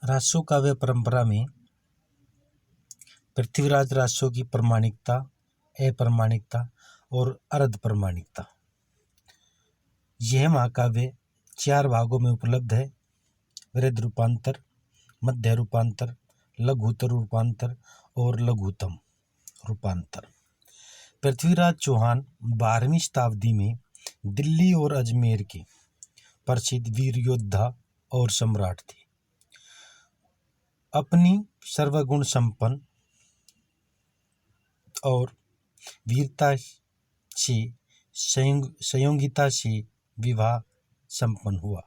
रासो काव्य परंपरा में पृथ्वीराज रासो की प्रमाणिकता, अप्रमाणिकता और अर्ध प्रमाणिकता। यह महाकाव्य 4 भागों में उपलब्ध है: वृहद रूपांतर, मध्य रूपांतर, लघुतर रूपांतर और लघुतम रूपांतर। पृथ्वीराज चौहान 12वीं शताब्दी में दिल्ली और अजमेर के प्रसिद्ध वीर योद्धा और सम्राट थे। अपनी सर्वगुण संपन्न और वीरता से संयोगिता से विवाह संपन्न हुआ।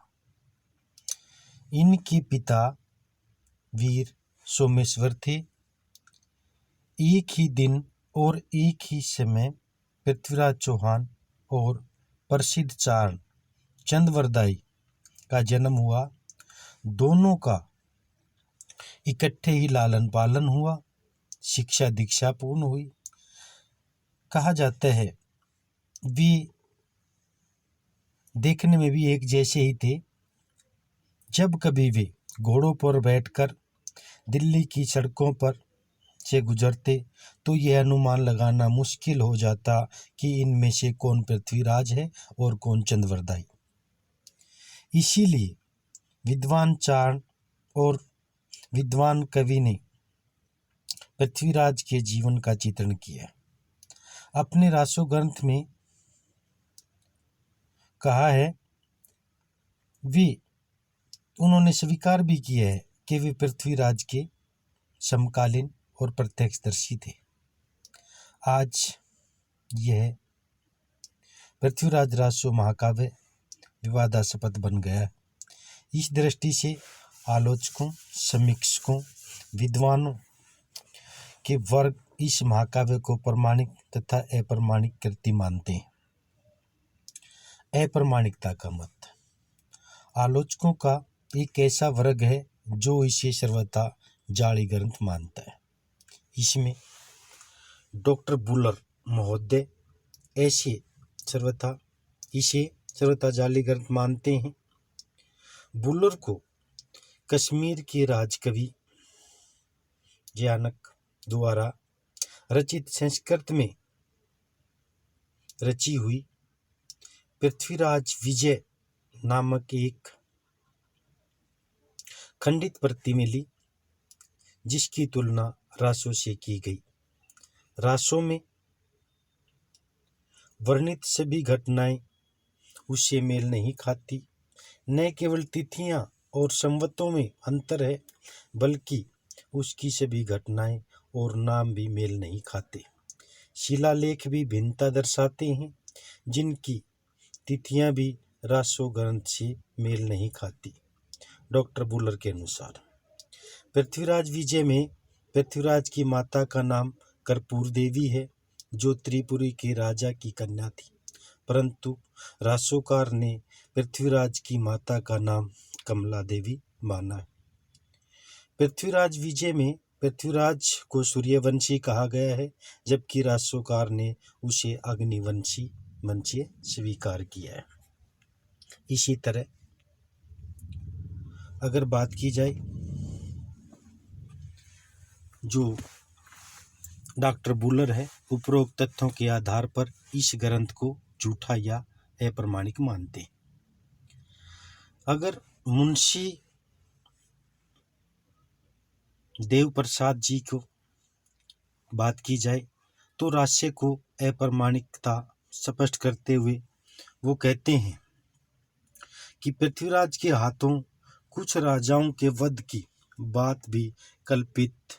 इनके पिता वीर सोमेश्वर थे। एक ही दिन और एक ही समय पृथ्वीराज चौहान और प्रसिद्ध चारण चंद्रवरदाई का जन्म हुआ। दोनों का इकट्ठे ही लालन पालन हुआ, शिक्षा दीक्षा पूर्ण हुई। कहा जाता है वे देखने में भी एक जैसे ही थे। जब कभी वे घोड़ों पर बैठकर दिल्ली की सड़कों पर से गुजरते तो यह अनुमान लगाना मुश्किल हो जाता कि इनमें से कौन पृथ्वीराज है और कौन चंद्रवरदाई। इसीलिए विद्वान चारण और विद्वान कवि ने पृथ्वीराज के जीवन का चित्रण किया। अपने रासो ग्रंथ में कहा है, उन्होंने स्वीकार भी किया है कि वे पृथ्वीराज के समकालीन और प्रत्यक्षदर्शी थे। आज यह पृथ्वीराज रासो महाकाव्य विवादास्पद बन गया। इस दृष्टि से आलोचकों, समीक्षकों, विद्वानों के वर्ग इस महाकाव्य को प्रमाणिक तथा अप्रमाणिक कृति मानते हैं। अप्रमाणिकता का मत। आलोचकों का एक ऐसा वर्ग है जो इसे सर्वथा जाली ग्रंथ मानता है। इसमें डॉक्टर बुलर महोदय इसे सर्वथा जाली ग्रंथ मानते हैं। बुलर को कश्मीर के राजकवि जयानक द्वारा रचित संस्कृत में रची हुई पृथ्वीराज विजय नामक एक खंडित प्रति मिली, जिसकी तुलना रासो से की गई। रासो में वर्णित सभी घटनाएं उससे मेल नहीं खाती। न केवल तिथियां और संवतों में अंतर है, बल्कि उसकी सभी घटनाएं और नाम भी मेल नहीं खाते। शिलालेख भी भिन्नता दर्शाते हैं, जिनकी तिथियां भी रासो ग्रंथ से मेल नहीं खाती। डॉक्टर बुलर के अनुसार पृथ्वीराज विजय में पृथ्वीराज की माता का नाम कर्पूर देवी है, जो त्रिपुरी के राजा की कन्या थी, परंतु रासोकार ने पृथ्वीराज की माता का नाम कमला देवी माना है। पृथ्वीराज विजय में पृथ्वीराज को सूर्यवंशी कहा गया है, जबकि रासोकार ने उसे अग्निवंशी वंशीय स्वीकार किया है। इसी तरह अगर बात की जाए जो डॉक्टर बुलर है, उपरोक्त तथ्यों के आधार पर इस ग्रंथ को झूठा या अप्रमाणिक मानते हैं। अगर मुंशी देव प्रसाद जी को बात की जाए तो रास्य को अप्रमाणिकता स्पष्ट करते हुए वो कहते हैं कि पृथ्वीराज के हाथों कुछ राजाओं के वध की बात भी कल्पित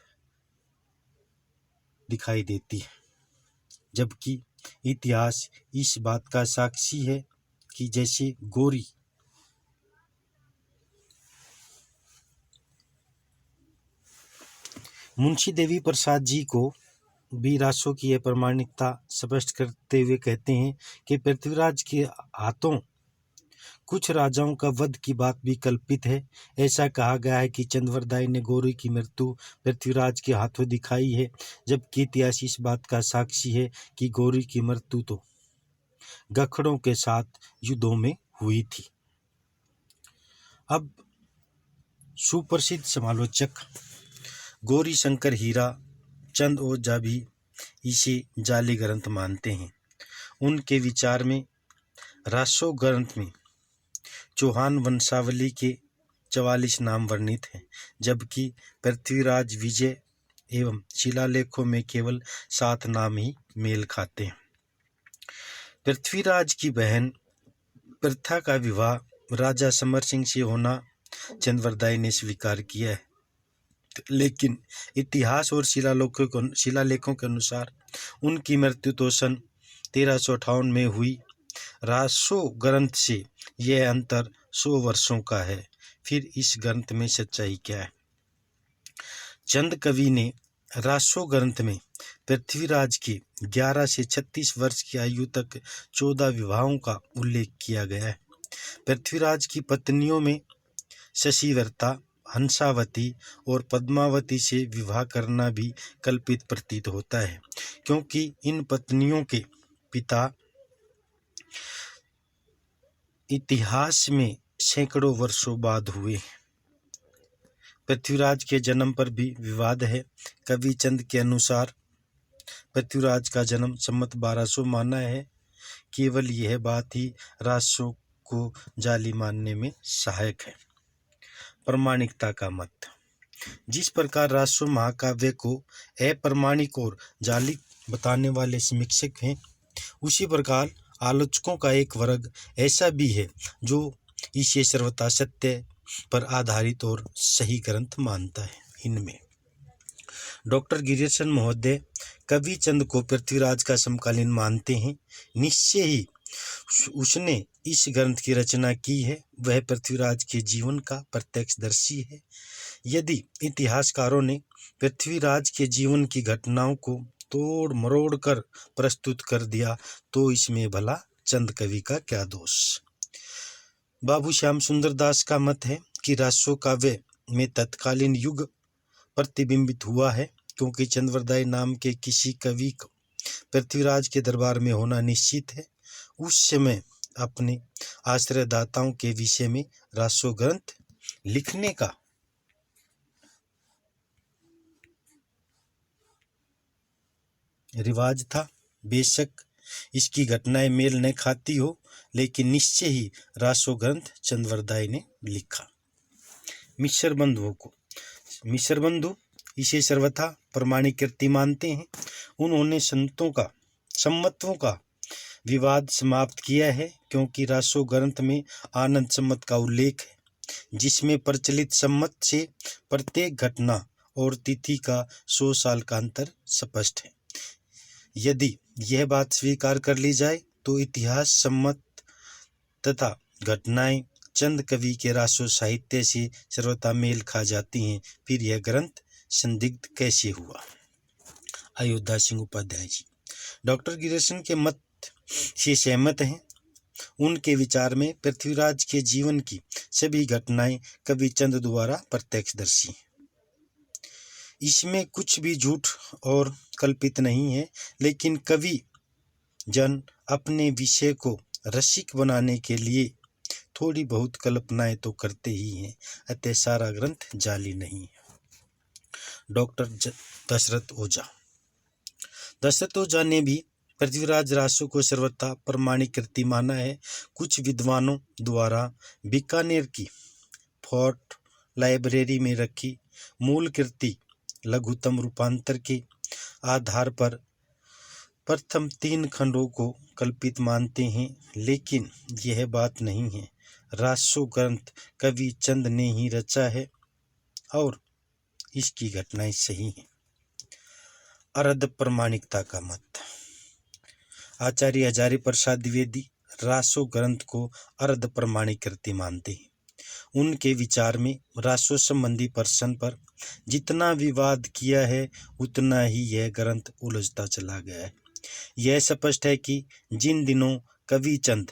दिखाई देती है, जबकि इतिहास इस बात का साक्षी है कि जैसे गौरी मुंशी देवी प्रसाद जी को भी रासो की अप्रमाणिकता स्पष्ट करते हुए कहते हैं कि पृथ्वीराज के हाथों कुछ राजाओं का वध की बात भी कल्पित है। ऐसा कहा गया है कि चंद्रवरदाई ने गौरी की मृत्यु पृथ्वीराज के हाथों दिखाई है, जबकि इतिहास इस बात का साक्षी है कि गौरी की मृत्यु तो गखड़ों के साथ युद्धों में हुई थी। अब सुप्रसिद्ध समालोचक गौरी शंकर हीरा चंद ओझा भी इसे जाली ग्रंथ मानते हैं। उनके विचार में रासो ग्रंथ में चौहान वंशावली के 44 नाम वर्णित हैं, जबकि पृथ्वीराज विजय एवं शिलालेखों में केवल 7 नाम ही मेल खाते हैं। पृथ्वीराज की बहन प्रथा का विवाह राजा समर सिंह से होना चंद्रवरदाई ने स्वीकार किया है, लेकिन इतिहास और शिलालेखों के अनुसार उनकी मृत्यु तो सन 1358 में हुई। रासो ग्रंथ से यह अंतर 100 वर्षों का है। फिर इस ग्रंथ में सच्चाई क्या है? चंद कवि ने रासो ग्रंथ में पृथ्वीराज के 11 से 36 वर्ष की आयु तक 14 विवाहों का उल्लेख किया गया है। पृथ्वीराज की पत्नियों में शशिवर्ता, हंसावती और पद्मावती से विवाह करना भी कल्पित प्रतीत होता है, क्योंकि इन पत्नियों के पिता इतिहास में सैकड़ों वर्षों बाद हुए। पृथ्वीराज के जन्म पर भी विवाद है। कवि चंद के अनुसार पृथ्वीराज का जन्म संवत 1200 माना है। केवल यह बात ही रासो को जाली मानने में सहायक है। प्रामाणिकता का मत। जिस प्रकार रासो महाकाव्य को अप्रामाणिक और जाली बताने वाले समीक्षक हैं, उसी प्रकार आलोचकों का एक वर्ग ऐसा भी है जो इसे सर्वथा सत्य पर आधारित और सही ग्रंथ मानता है। इनमें डॉक्टर गिरिशन महोदय कवि चंद को पृथ्वीराज का समकालीन मानते हैं। निश्चय ही उसने इस ग्रंथ की रचना की है। वह पृथ्वीराज के जीवन का प्रत्यक्षदर्शी है। यदि इतिहासकारों ने पृथ्वीराज के जीवन की घटनाओं को तोड़ मरोड़ कर प्रस्तुत कर दिया तो इसमें भला चंद कवि का क्या दोष? बाबू श्याम सुंदर दास का मत है कि रासो काव्य में तत्कालीन युग प्रतिबिंबित हुआ है, क्योंकि चंद्रवरदाई नाम के किसी कवि को पृथ्वीराज के दरबार में होना निश्चित है। उस समय अपने आश्रयदाताओं के विषय में रासो ग्रंथ लिखने का रिवाज था। बेशक इसकी घटनाएं मेल न खाती हो, लेकिन निश्चय ही रासो ग्रंथ चंद्रवरदाई ने लिखा। मिश्र बंधु इसे सर्वथा प्रमाणिक कृति मानते हैं। उन्होंने सम्मतों का विवाद समाप्त किया है, क्योंकि रासो ग्रंथ में आनंद सम्मत का उल्लेख है, जिसमें प्रचलित सम्मत से प्रत्येक घटना और तिथि का 100 साल का अंतर स्पष्ट है। यदि यह बात स्वीकार कर ली जाए तो इतिहास सम्मत तथा घटनाएं चंद कवि के रासो साहित्य से सर्वथा मेल खा जाती हैं। फिर यह ग्रंथ संदिग्ध कैसे हुआ? अयोध्या सिंह उपाध्याय जी डॉक्टर गिरिशन के मत से सहमत हैं। उनके विचार में पृथ्वीराज के जीवन की सभी घटनाएं कवि चंद द्वारा प्रत्यक्षदर्शी हैं। इसमें कुछ भी झूठ और कल्पित नहीं है, लेकिन कवि जन अपने विषय को रसिक बनाने के लिए थोड़ी बहुत कल्पनाएं तो करते ही हैं, अतः सारा ग्रंथ जाली नहीं है। डॉक्टर दशरथ ओझा ने भी पृथ्वीराज रासो को सर्वथा प्रमाणिक कृति माना है। कुछ विद्वानों द्वारा बीकानेर की फोर्ट लाइब्रेरी में रखी मूल कृति लघुतम रूपांतर के आधार पर प्रथम 3 खंडों को कल्पित मानते हैं, लेकिन यह बात नहीं है। रासो ग्रंथ कवि चंद ने ही रचा है और इसकी घटनाएं सही हैं। अर्ध प्रमाणिकता का मत। आचार्य हजारी प्रसाद द्विवेदी रासो ग्रंथ को अर्ध प्रमाणिक कृति मानते हैं। उनके विचार में रासो संबंधी प्रश्न पर जितना विवाद किया है, उतना ही यह ग्रंथ उलझता चला गया है। यह स्पष्ट है कि जिन दिनों कवि चंद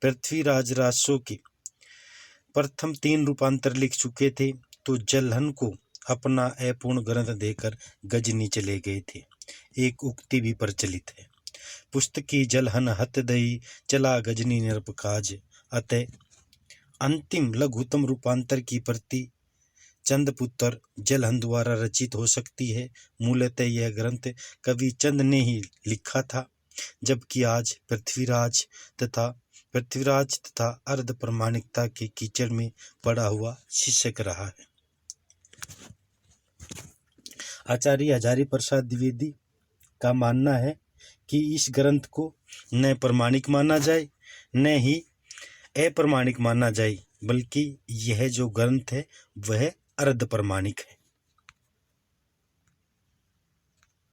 पृथ्वीराज रासो के प्रथम 3 रूपांतर लिख चुके थे, तो जलहन को अपना अपूर्ण ग्रंथ देकर गजनी चले गए थे। एक उक्ति भी प्रचलित है, पुस्तकी जलहन हत दई चला गजनी निरपकाज। अतः अंतिम लघुतम रूपांतर की प्रति चंदपुत्र जलहन द्वारा रचित हो सकती है। मूलतः यह ग्रंथ कवि चंद ने ही लिखा था, जबकि आज पृथ्वीराज तथा अर्ध प्रामाणिकता के कीचड़ में पड़ा हुआ शिक्षक रहा है। आचार्य हजारी प्रसाद द्विवेदी का मानना है कि इस ग्रंथ को न प्रमाणिक माना जाए न ही अप्रमाणिक माना जाए, बल्कि यह जो ग्रंथ है वह अर्ध प्रमाणिक है।